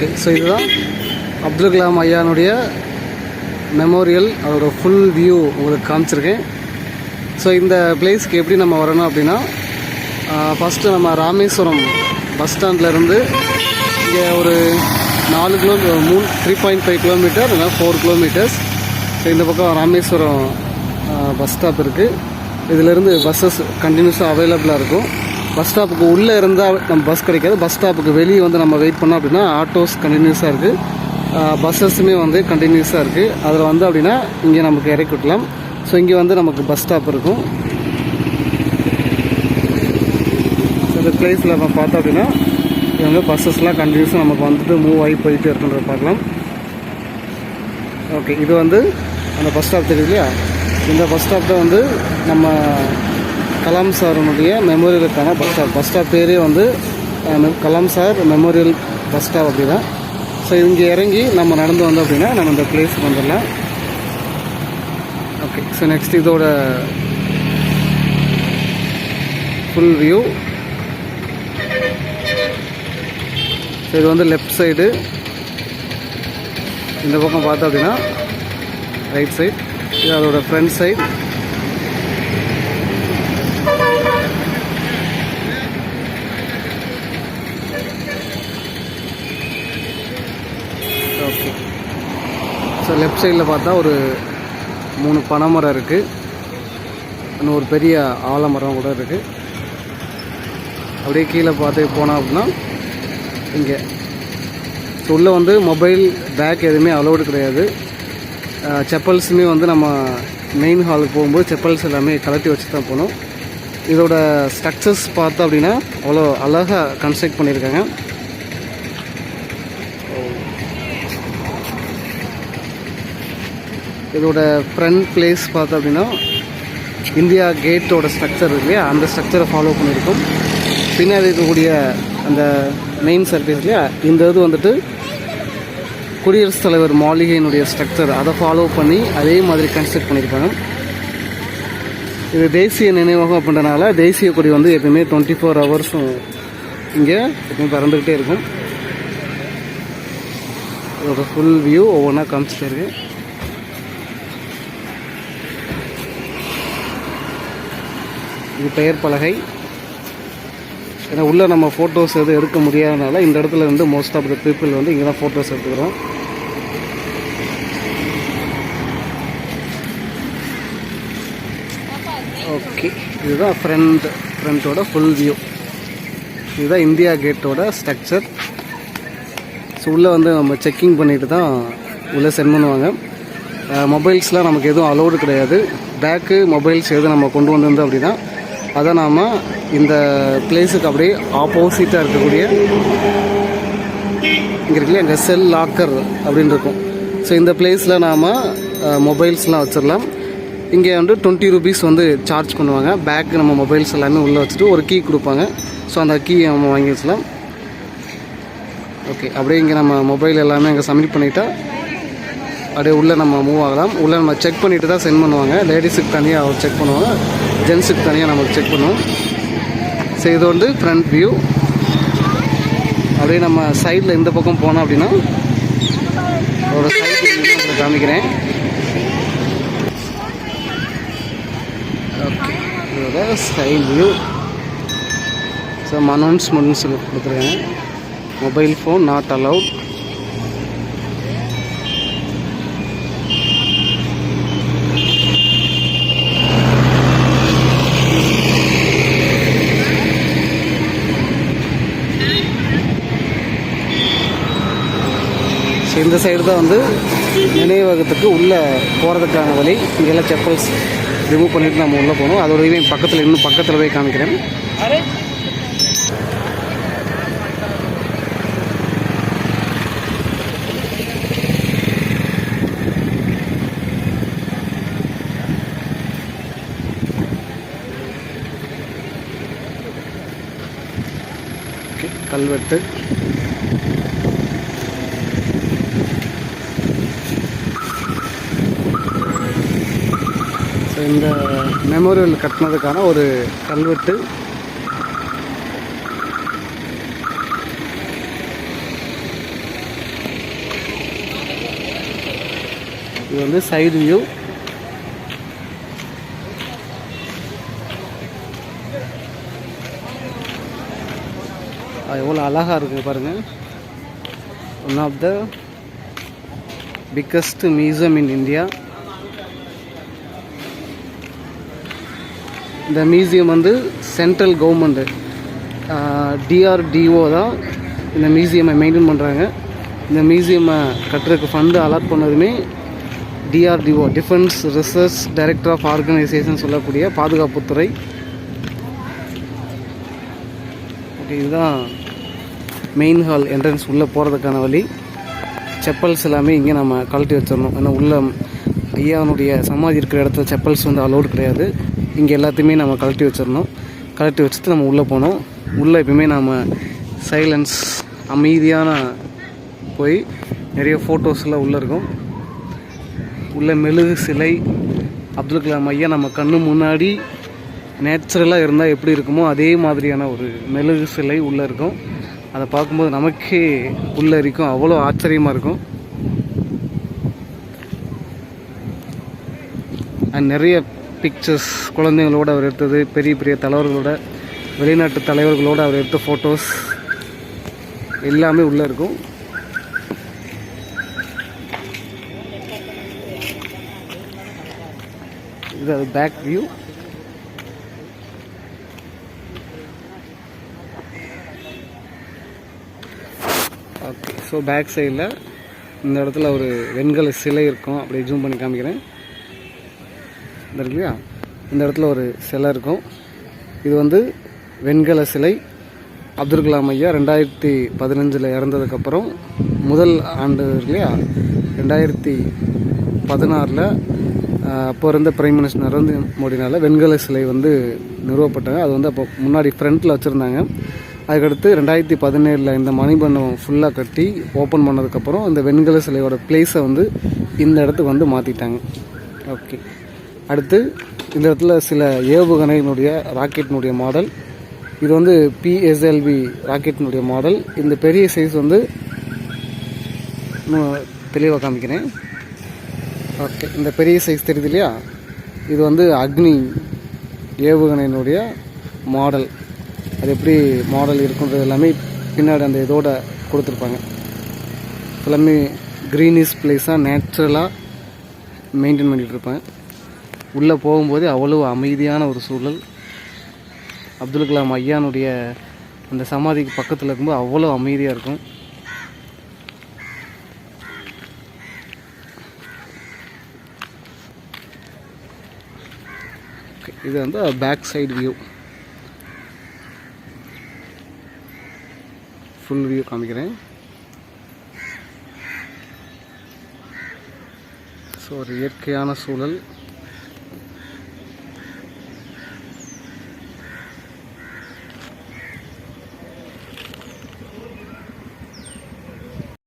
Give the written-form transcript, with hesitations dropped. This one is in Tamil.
ஓகே, ஸோ இதுதான் அப்துல் கலாம் ஐயானுடைய மெமோரியல். அதோட ஃபுல் வியூ உங்களுக்கு காமிச்சிருக்கேன். ஸோ இந்த பிளேஸ்க்கு எப்படி நம்ம வரணும் அப்படின்னா, ஃபஸ்ட்டு நம்ம ராமேஸ்வரம் பஸ் ஸ்டாண்ட்லேருந்து இங்கே ஒரு 4 கிலோமீட்டர் 3.5 கிலோமீட்டர் இல்லைனா 4 கிலோமீட்டர்ஸ். ஸோ இந்த பக்கம் ராமேஸ்வரம் பஸ் ஸ்டாப் இருக்குது. இதிலேருந்து பஸ்ஸஸ் கண்டினியூஸாக அவைலபிளாக இருக்கும். பஸ் ஸ்டாப்புக்கு உள்ளே இருந்தால் நம்ம பஸ் கிடைக்காது. பஸ் ஸ்டாப்புக்கு வெளியே வந்து நம்ம வெயிட் பண்ணோம் அப்படின்னா ஆட்டோஸ் கண்டினியூஸாக இருக்குது, பஸ்ஸஸுமே வந்து கண்டினியூஸாக இருக்குது. அதில் வந்து அப்படின்னா இங்கே நமக்கு இறக்கி விடலாம். ஸோ இங்கே வந்து நமக்கு பஸ் ஸ்டாப் இருக்கும். ஸோ இந்த பிளேஸில் நம்ம பார்த்தோம் அப்படின்னா இது வந்து பஸ்ஸஸ்லாம் கண்டினியூஸாக நமக்கு வந்துட்டு மூவ் ஆகி போயிட்டு இருக்குன்றத பார்க்கலாம். ஓகே, இது வந்து அந்த பஸ் ஸ்டாப் தெரியுது இல்லையா? இந்த பஸ் ஸ்டாப் தான் வந்து நம்ம கலாம் சாருடைய மெமோரியலுக்கான பஸ் ஸ்டாப். பஸ் ஸ்டாப் பேரே வந்து Kalam sir memorial bus stop அப்படி தான். ஸோ இங்கே இறங்கி நம்ம நடந்து வந்தோம் அப்படின்னா நம்ம இந்த பிளேஸுக்கு வந்துடலாம். ஓகே, ஸோ நெக்ஸ்ட் இதோட ஃபுல் வியூ. ஸோ இது வந்து லெஃப்ட் சைடு. இந்த பக்கம் பார்த்தோம் அப்படின்னா ரைட் சைடு. இது அதோட front side. Okay, so left சைடில் பார்த்தா ஒரு 3 பனைமரம் இருக்குது. இன்னும் ஒரு பெரிய ஆலமரம் கூட இருக்குது. அப்படியே கீழே பார்த்து போனோம் அப்படின்னா இங்கே ஸோ உள்ளே வந்து மொபைல் பேக் எதுவுமே அலோடு கிடையாது. செப்பல்ஸுமே வந்து நம்ம மெயின் ஹாலுக்கு போகும்போது செப்பல்ஸ் எல்லாமே கலட்டி வச்சு தான் போகணும். இதோட ஸ்ட்ரக்சர்ஸ் பார்த்தோம் அப்படின்னா அவ்வளோ அழகாக கன்ஸ்ட்ரக்ட் பண்ணியிருக்காங்க. இதோட ஃப்ரண்ட் பிளேஸ் பார்த்தோம் அப்படின்னா இந்தியா கேட்டோட ஸ்ட்ரக்சர் இருக்கு இல்லையா, அந்த ஸ்ட்ரக்சரை ஃபாலோ பண்ணியிருக்கோம். பின்னாடி இருக்கக்கூடிய அந்த மெயின் சர்ஃபேஸ் இல்லையா, இந்த இது வந்துட்டு குடியரசுத் தலைவர் மாளிகையினுடைய ஸ்ட்ரக்சர், அதை ஃபாலோ பண்ணி அதே மாதிரி கன்ஸ்ட்ரக்ட் பண்ணியிருப்பாங்க. இது தேசிய நினைவகம் அப்படின்றனால தேசிய கொடி வந்து எப்பவுமே 24 ஹவர்ஸும் இங்கே எப்பவுமே பறந்துக்கிட்டே இருக்கும். இதோட ஃபுல் வியூ ஒவ்வொன்றா காமிச்சிட்டே இருக்கு. இது பெயர் பலகை. ஏன்னா உள்ளே நம்ம ஃபோட்டோஸ் எதுவும் எடுக்க முடியாதனால இந்த இடத்துல வந்து மோஸ்ட் ஆஃப் த பீப்புள் வந்து இங்கே தான் ஃபோட்டோஸ் எடுத்துக்கிறோம். ஓகே, இதுதான் ஃப்ரண்ட்டோட ஃபுல் வியூ. இதுதான் இந்தியா கேட்டோட ஸ்ட்ரக்சர். ஸோ உள்ளே வந்து நம்ம செக்கிங் பண்ணிட்டு தான் உள்ளே சென்ட் பண்ணுவாங்க. மொபைல்ஸ்லாம் நமக்கு எதுவும் அலோடு கிடையாது. பேக்கு மொபைல்ஸ் எதுவும் நம்ம கொண்டு வந்திருந்தோம் அப்படின்னா அதை நாம் இந்த பிளேஸுக்கு அப்படியே ஆப்போசிட்டாக இருக்கக்கூடிய இங்கே இருக்குல்லையா, அங்கே செல் லாக்கர் அப்படின்னு இருக்கும். ஸோ இந்த பிளேஸில் நாம் மொபைல்ஸ்லாம் வச்சிடலாம். இங்கே வந்து 20 rupees வந்து சார்ஜ் பண்ணுவாங்க. பேக்கு நம்ம மொபைல்ஸ் எல்லாமே உள்ளே வச்சுட்டு ஒரு கீ கொடுப்பாங்க. ஸோ அந்த கீ நம்ம வாங்கி வச்சலாம். ஓகே, அப்படியே இங்கே நம்ம மொபைல் எல்லாமே இங்கே சப்மிட் பண்ணிட்டா அப்படியே உள்ளே நம்ம மூவ் ஆகலாம். உள்ளே நம்ம செக் பண்ணிவிட்டு தான் சென்ட் பண்ணுவாங்க. லேடிஸுக்கு தனியாக அவர் செக் பண்ணுவாங்க, ஜென்ஸுக்கு தனியாக நமக்கு செக் பண்ணுவோம். ஸோ இது வந்து ஃப்ரண்ட் வியூ. அப்படியே நம்ம சைடில் இந்த பக்கம் போனோம் அப்படின்னா ஒரு சைடு உங்களுக்கு காமிக்கிறேன். ஓகே, இதோட சைட் வியூ. ஸோ அனௌன்ஸ்மெண்ட்ஸ் கொடுத்துருக்காங்க. Mobile phone not allowed. So இந்த சைடு தான் வந்து நினைவகத்துக்கு உள்ளே போகிறதுக்கான வழி. இங்கெல்லாம் செப்பல்ஸ் ரிமூவ் பண்ணிவிட்டு நம்ம உள்ளே போகணும். அதோட இவன் பக்கத்தில் இன்னும் பக்கத்தில் போய் காமிக்கிறேன். கல்வெட்டு. இந்த மெமோரியல் கட்டினதுக்கான ஒரு கல்வெட்டு. இது வந்து சைடு வியூ. எவ்வளோ அழகாக இருக்குது பாருங்கள். One of the biggest museum in India. இந்த மியூசியம் வந்து சென்ட்ரல் கவர்மெண்ட்டு DRDO தான் இந்த மியூசியமை மெயின்டைன் பண்ணுறாங்க. இந்த மியூசியமை கட்டுறதுக்கு ஃபண்டு அலாட் பண்ணதுமே DRDO, defence research director of organisation சொல்லக்கூடிய பாதுகாப்புத்துறை. ஓகே, இதுதான் மெயின் ஹால் என்ட்ரன்ஸ். உள்ளே போகிறதுக்கான வழி. செப்பல்ஸ் எல்லாமே இங்கே நம்ம கழட்டி வச்சிடணும். ஏன்னா உள்ள ஐயானுடைய சமாதி இருக்கிற இடத்துல செப்பல்ஸ் வந்து அலோடு கிடையாது. இங்கே எல்லாத்தையுமே நம்ம கழட்டி வச்சிடணும். கழட்டி வச்சுட்டு நம்ம உள்ளே போனோம். உள்ளே எப்பயுமே நம்ம சைலன்ஸ், அமைதியான போய் நிறைய ஃபோட்டோஸ்லாம் உள்ளே இருக்கும். உள்ள மெழுகு சிலை அப்துல் கலாம் ஐயா நம்ம கண்ணு முன்னாடி நேச்சுரலாக இருந்தால் எப்படி இருக்குமோ அதே மாதிரியான ஒரு மெழுகு சிலை உள்ளே இருக்கும். அதை பார்க்கும்போது நமக்கே உள்ளே இருக்கும், அவ்வளோ ஆச்சரியமாக இருக்கும். அண்ட் நிறைய பிக்சர்ஸ் குழந்தைங்களோடு அவர் எடுத்தது, பெரிய பெரிய தலைவர்களோட, வெளிநாட்டு தலைவர்களோடு அவர் எடுத்த ஃபோட்டோஸ் எல்லாமே உள்ளே இருக்கும். இது அது back view. Okay, so back சைடில் இந்த இடத்துல ஒரு வெண்கல சிலை இருக்கும். அப்படியே ஜூம் பண்ணி காமிக்கிறேன். இந்த இருக்கு இல்லையா, இந்த இடத்துல ஒரு சிலை இருக்கும். இது வந்து வெண்கல சிலை. அப்துல் கலாம் ஐயா 2015 இறந்ததுக்கப்புறம் முதல் ஆண்டு இருக்கு இல்லையா, 2016 அப்போ இருந்த பிரைம் மினிஸ்டர் நரேந்திர மோடினால வெண்கல சிலை வந்து நிறுவப்பட்டாங்க. அது வந்து அப்போ முன்னாடி ஃப்ரண்ட்டில் வச்சுருந்தாங்க. அதுக்கடுத்து 2017 இந்த மணிமண்டபம் ஃபுல்லாக கட்டி ஓப்பன் பண்ணதுக்கப்புறம் இந்த வெண்கல சிலையோட பிளேஸை வந்து இந்த இடத்துக்கு வந்து மாற்றிட்டாங்க. ஓகே, அடுத்து இந்த இடத்துல சில ஏவுகணையினுடைய ராக்கெட்டினுடைய மாடல். இது வந்து PSLV ராக்கெட்டினுடைய மாடல். இந்த பெரிய சைஸ் வந்து இன்னும் தெளிவாக காமிக்கிறேன். ஓகே, இந்த பெரிய சைஸ் தெரியுது இல்லையா, இது வந்து அக்னி ஏவுகணையினுடைய மாடல். அது எப்படி மாடல் இருக்குன்றது எல்லாமே பின்னாடி அந்த இதோட கொடுத்துருப்பாங்க. எல்லாமே க்ரீனிஷ் பிளேஸாக நேச்சுரலாக மெயின்டைன் பண்ணிகிட்டு இருப்பேன். உள்ளே போகும்போது அவ்வளோ அமைதியான ஒரு சூழல். அப்துல் கலாம் ஐயானுடைய அந்த சமாதிக்கு பக்கத்தில் இருக்கும்போது அவ்வளோ அமைதியாக இருக்கும். இது வந்து back side view. Full view காமிக்கிறேன். ஸோ ஒரு இயற்கையான சூழல்.